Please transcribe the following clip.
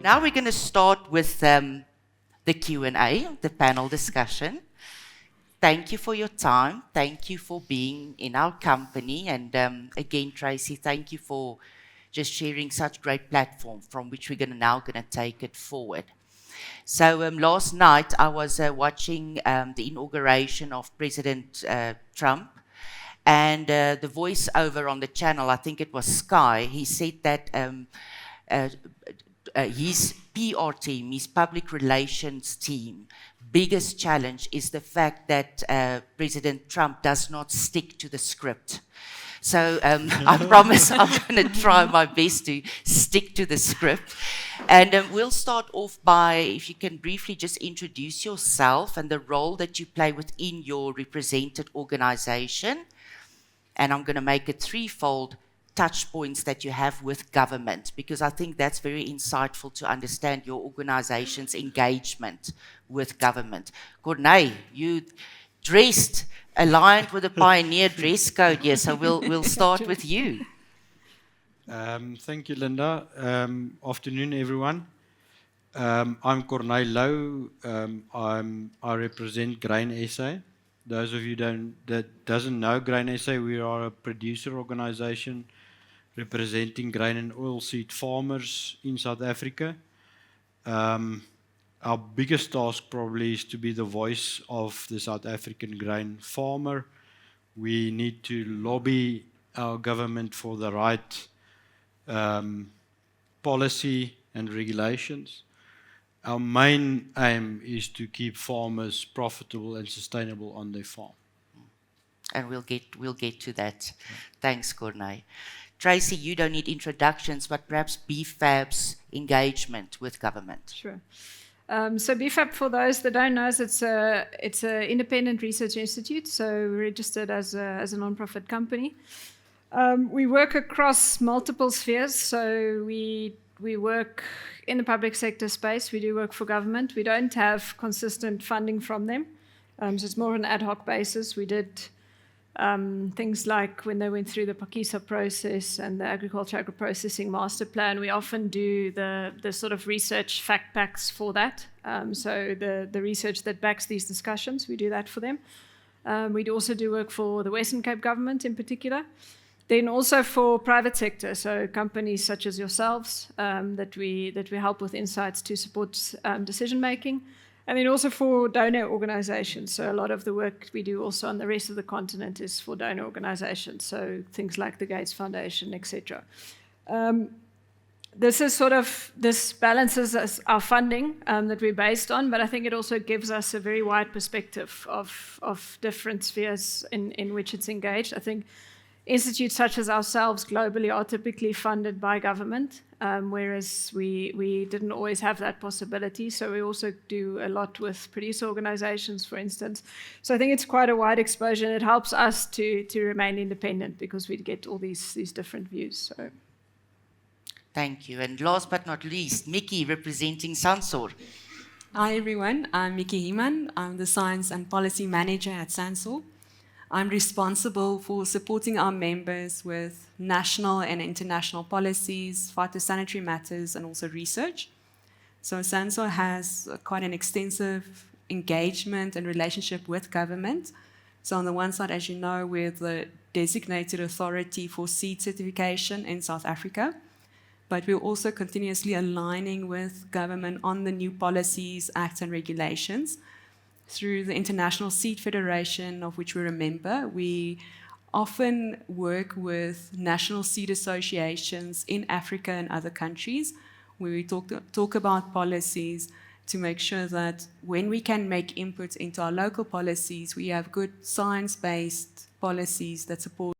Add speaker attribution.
Speaker 1: Now we're going to start with the Q&A, the panel discussion. Thank you for your time. Thank you for being in our company. And again, Tracy, thank you for just sharing such great platform from which we're now going to take it forward. So last night I was watching the inauguration of President Trump, and the voiceover on the channel, I think it was Sky, he said that his PR team, his public relations team, biggest challenge is the fact that President Trump does not stick to the script. So I promise I'm going to try my best to stick to the script. And we'll start off by, if you can briefly just introduce yourself and the role that you play within your represented organization. And I'm going to make it threefold touch points that you have with government, because I think that's very insightful to understand your organization's engagement with government. Corneille, you dressed aligned with the pioneer dress code here, so we'll start with you.
Speaker 2: Thank you, Linda. Afternoon, everyone. I'm Corneille Louw. I represent Grain SA. Those of you that doesn't know Grain SA, we are a producer organization representing grain and oilseed farmers in South Africa. Our biggest task probably is to be the voice of the South African grain farmer. We need to lobby our government for the right policy and regulations. Our main aim is to keep farmers profitable and sustainable on their farm.
Speaker 1: And we'll get to that. Thanks, Corneille. Tracy, you don't need introductions, but perhaps BFAB's engagement with government.
Speaker 3: Sure. So BFAB, for those that don't know, it's an independent research institute, so registered as a non-profit company. We work across multiple spheres, so we work in the public sector space, we do work for government. We don't have consistent funding from them, so it's more on an ad hoc basis. We did things like when they went through the Phakisa process and the agriculture agro-processing master plan, we often do the sort of research fact packs for that. So the research that backs these discussions, we do that for them. We also do work for the Western Cape government in particular. Then also for private sector, so companies such as yourselves that we help with insights to support decision making. And then also for donor organizations. So a lot of the work we do also on the rest of the continent is for donor organizations. So things like the Gates Foundation, etc. This balances our funding that we're based on, but I think it also gives us a very wide perspective of different spheres in which it's engaged. I think institutes such as ourselves globally are typically funded by government, whereas we didn't always have that possibility. So we also do a lot with producer organizations, for instance. So I think it's quite a wide exposure, and it helps us to remain independent because we get all these different views. So.
Speaker 1: Thank you. And last but not least, Mickey representing Sansor.
Speaker 4: Hi everyone, I'm Mickey Heeman. I'm the Science and Policy Manager at Sansor. I'm responsible for supporting our members with national and international policies, phytosanitary matters, and also research. So Sansor has quite an extensive engagement and relationship with government. So on the one side, as you know, we're the designated authority for seed certification in South Africa, but we're also continuously aligning with government on the new policies, acts, and regulations. Through the International Seed Federation, of which we're a member, we often work with national seed associations in Africa and other countries, where we talk about policies to make sure that when we can make inputs into our local policies, we have good science-based policies that support